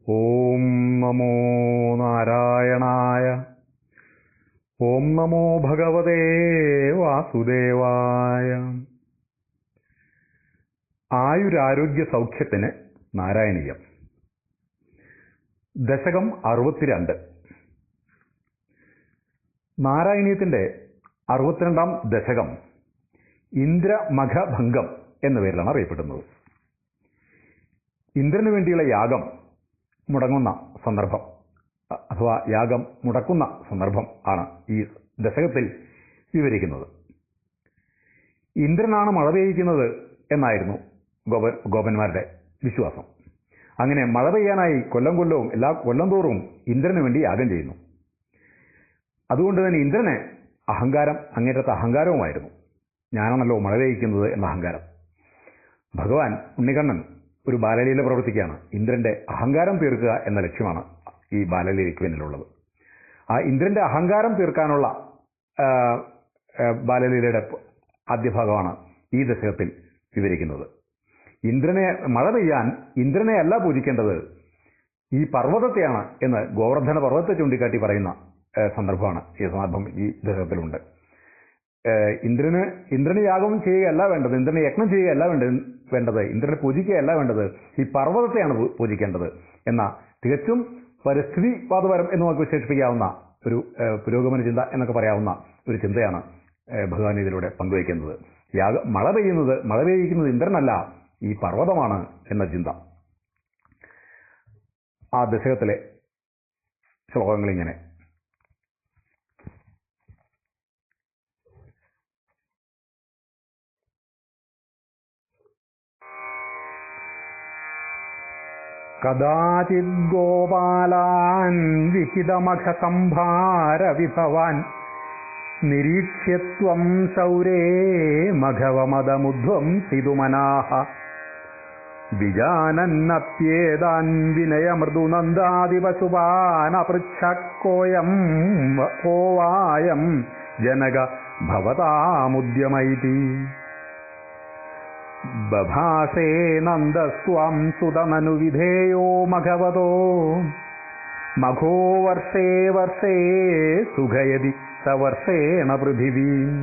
ഓം നമോ നാരായണായ. ഓം നമോ ഭഗവതേ വാസുദേവായ. ആയുരാരോഗ്യ സൗഖ്യത്തിന് നാരായണീയം. ദശകം 62. നാരായണീയത്തിന്റെ 62-ാം ദശകം ഇന്ദ്രമഖഭംഗം എന്ന പേരിലാണ് അറിയപ്പെടുന്നത്. ഇന്ദ്രന് വേണ്ടിയുള്ള യാഗം മുടങ്ങുന്ന സന്ദർഭം അഥവാ യാഗം മുടക്കുന്ന സന്ദർഭം ആണ് ഈ ദശകത്തിൽ വിവരിക്കുന്നത്. ഇന്ദ്രനാണ് മഴ പെയ്യിക്കുന്നത് എന്നായിരുന്നു ഗോപന്മാരുടെ വിശ്വാസം. അങ്ങനെ മഴ പെയ്യാനായി കൊല്ലവും എല്ലാ കൊല്ലം തോറും ഇന്ദ്രന് വേണ്ടി യാഗം ചെയ്യുന്നു. അതുകൊണ്ട് തന്നെ ഇന്ദ്രന് അഹങ്കാരം, അങ്ങേറ്റത്തെ അഹങ്കാരവുമായിരുന്നു. ഞാനാണല്ലോ മഴ പെയ്യിക്കുന്നത് എന്ന അഹങ്കാരം. ഭഗവാൻ ഉണ്ണിക്കണ്ണൻ ഒരു ബാലലീല പ്രവർത്തിക്കുകയാണ്. ഇന്ദ്രന്റെ അഹങ്കാരം തീർക്കുക എന്ന ലക്ഷ്യമാണ് ഈ ബാലലീലയ്ക്ക് പിന്നിലുള്ളത്. ആ ഇന്ദ്രന്റെ അഹങ്കാരം തീർക്കാനുള്ള ബാലലീലയുടെ ആദ്യ ഭാഗമാണ് ഈ ദശകത്തിൽ വിവരിക്കുന്നത്. മഴ പെയ്യാൻ ഇന്ദ്രനെ അല്ല പൂജിക്കേണ്ടത്, ഈ പർവ്വതത്തെയാണ് എന്ന് ഗോവർദ്ധന പർവ്വതത്തെ ചൂണ്ടിക്കാട്ടി പറയുന്ന സന്ദർഭമാണ് ഈ ദശകത്തിലുണ്ട്. ഇന്ദ്രന് യാഗം ചെയ്യുകയല്ല വേണ്ടത്, ഇന്ദ്രന് യജ്ഞം ചെയ്യുകയല്ല വേണ്ടത്, ഇന്ദ്രനെ പൂജിക്കുകയല്ല വേണ്ടത്, ഈ പർവ്വതത്തെയാണ് പൂജിക്കേണ്ടത് എന്ന തികച്ചും പരിസ്ഥിതിവാദപരം എന്ന് നമുക്ക് വിശേഷിപ്പിക്കാവുന്ന ഒരു പുരോഗമന ചിന്ത എന്നൊക്കെ പറയാവുന്ന ഒരു ചിന്തയാണ് ഭഗവാൻ ഇതിലൂടെ പങ്കുവയ്ക്കുന്നത്. മഴ പെയ്യിക്കുന്നത് ഇന്ദ്രനല്ല, ഈ പർവ്വതമാണ് എന്ന ചിന്ത. ആ ദശകത്തിലെ ശ്ലോകങ്ങളിങ്ങനെ: കദാചിത് ഗോപാലാൻ വിഹിതമഖസംഭാര വിഭവാൻ നിരീക്ഷ്യത്വം ശൗരേ മഘവമദമുധ്വം സിതുമനാഹ വിജാനന്നപ്യേതാൻ വിനയമൃദുനന്ദാദിപശുപാൻ അപൃച്ഛക്കോയം കോവായം ജനക ഭവതാമുദ്യമൈതി ബഭാസേ നന്ദസ്ത്വാം സുതമനുവിധേയോ മഘവതോ മഘോ വർഷേ വർഷേ സുഖയതി സവർഷേണ പൃഥിവീം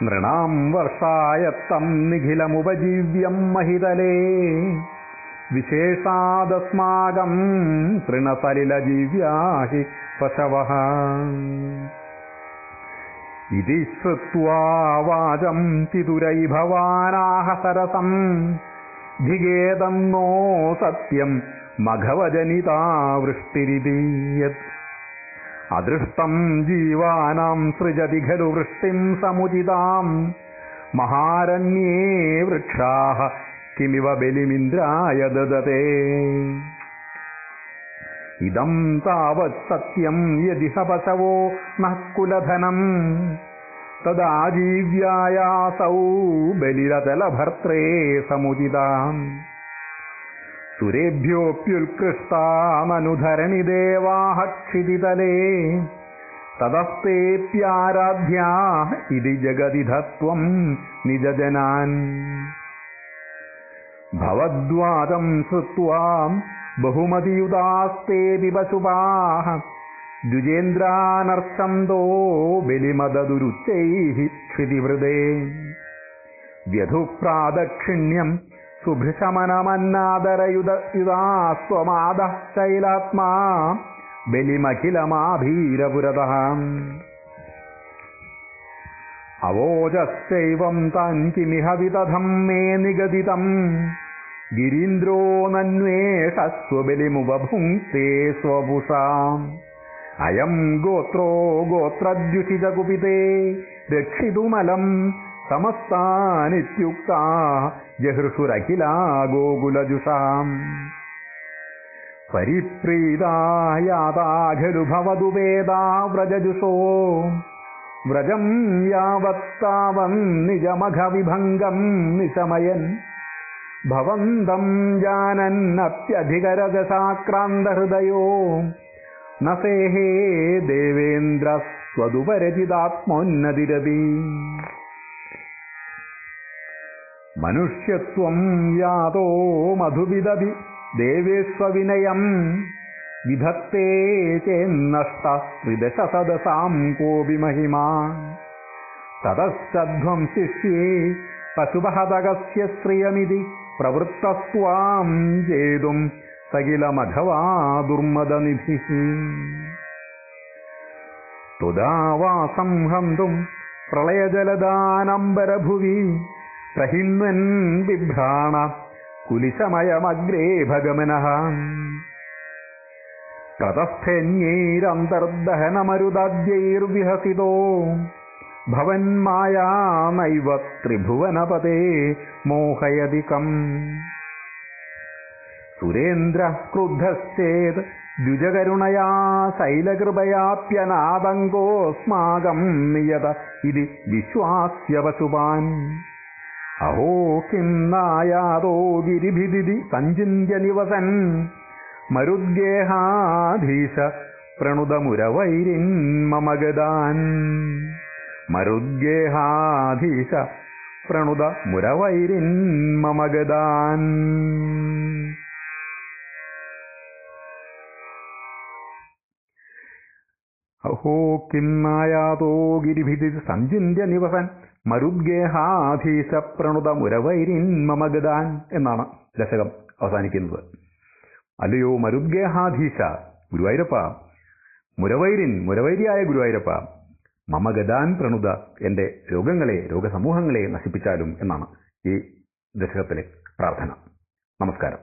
നൃണാം വർഷായത്തം നിഖിലമുപജീവ്യം മഹിതലേ വിശേഷാദസ്മാകം തൃണസലിലജീവ്യാഹി പശവഃ ഇതി ശ്രുത്വാ വാചം തിതുരൈ ഭവാനാഹ സരസം ധിഗേതന്നോ സത്യം മഘവജനിതാ വൃഷ്ടിരിതി യത് അദൃഷ്ടം ജീവാനാം സൃജതി ഖലു വൃഷ്ടിം സമുചിതാം മഹാരണ്യേ വൃക്ഷാഃ കിമിവ ബലിമിന്ദ്രായ ദദതേ ഇദം താവത് സത്യം യദിഹ പശവോ നഃ കുലധനം തദാജീവ്യായാസൗ ബലിരതലഭർത്രേ സമുചിതാം സുരേഭ്യോപ്യുത്കൃഷ്ടാമനുധരണി ദേവാഃ ക്ഷിതിതലേ തതസ്തേപ്യാരാധ്യാ ഇതി ജഗതിധത്വം നിജജനാൻ ഭവദ്വാദം ശ്രുത്വാ ബഹുമതിയുതാസ്തേ പശുപാഃ ദ്വിജേന്ദ്രാനർച്ചന്തോ ബലിമദദുരുച്ചൈഃ ക്ഷിതിവൃദേ വ്യധുപ്രാദക്ഷിണ്യം സുഭൃശമനമന്നാദരയുതാസ്ത്വമാദഃ ശൈലാത്മാ ബലിമഖിലമാഭീരപുരതഃ അവോചശ്ചൈവം താൻ കിമിഹ വിദധം മേ നിഗദിതം ഗിരീന്ദ്രോ നന്വേഷസ്വബലിമുപഭുങ്ക്തേ സ്വപുഷാം അയം ഗോത്രോ ഗോത്രദ്യുഷിതകുപിതേ രക്ഷിതുമലം സമസ്താനിത്യുക്താ ജഹൃഷുരഖിലാ ഗോകുലജുഷാം പരിപ്രീതാ യാതാ ഖലു ഭവതു വേദാ വ്രജജുഷോ വ്രജം യാവത്താവൻ നിജമഘവിഭംഗം നിശമയൻ ഭവന്തം ജാനന്നത്യധികരജസാക്രാന്തഹൃദയോ നസേഹേ ദേവേന്ദ്ര സ്വതുപരചിതാത്മോന്നതിരതി മനുഷ്യത്വം യാതോ മധുവിദപി ദേവേസ്വവിനയം വിധത്തേ ചേന്നഷ്ട ത്രിദശസദസാം കോപി മഹിമാ തതശ്ചധ്വം ശിഷ്യേ പശുപഹതകസ്യ ശ്രിയമിതി പ്രവൃത്തസ്ത്വാം ചേതും സകിലമഘവാ ദുർമദനിധി തുദാവാസം ഹന്തും പ്രളയജലദാനംബരഭുവി പ്രഹിന്വൻ ബിഭ്രാണ കുലിശമയമഗ്രേ ഭഗമനഃ തതസ്ഥന്യൈരന്തർദഹനമരുദാദ്യൈർവിഹസിതോ ഭവന്മായാ നൈവ ത്രിഭുവനപതേ മോഹയതികം സുരേന്ദ്ര ക്രുദ്ധശ്ചേത് ദ്വിജകരുണയാ ശൈലകൃപയാപ്യനാദങ്കോസ്മാകം നിയത ഇതി വിശ്വാസ്യ പശുപാൻ അഹോ കിം നായാതോ ഗിരിഭിദിതി സഞ്ചിന്യ നിവസൻ മരുദ്ഗേഹാധീശ പ്രണുതമുരവൈരിൻ മമ ഗദാൻ മരുദ്ഗേഹാധീശ പ്രണുത മുരവൈരിൻ മമ ഗദാൻ. അഹോ കിം നായാതോ ഗിരിഭിതി സഞ്ചിന്യ നിവസൻ മരുദ്ഗേഹാധീശ പ്രണുത മുരവൈരിൻ മമ ഗദാൻ എന്നാണ് ദശകം അവസാനിക്കുന്നത്. അല്ലയോ മരുദ്ഗേഹാധീശ ഗുരുവായൂരപ്പ, മുരവൈരിയായ ഗുരുവായൂരപ്പ, മമ ഗദാൻ പ്രണുത, എൻ്റെ രോഗസമൂഹങ്ങളെ നശിപ്പിച്ചാലും എന്നാണ് ഈ ദശകത്തിലെ പ്രാർത്ഥന. നമസ്കാരം.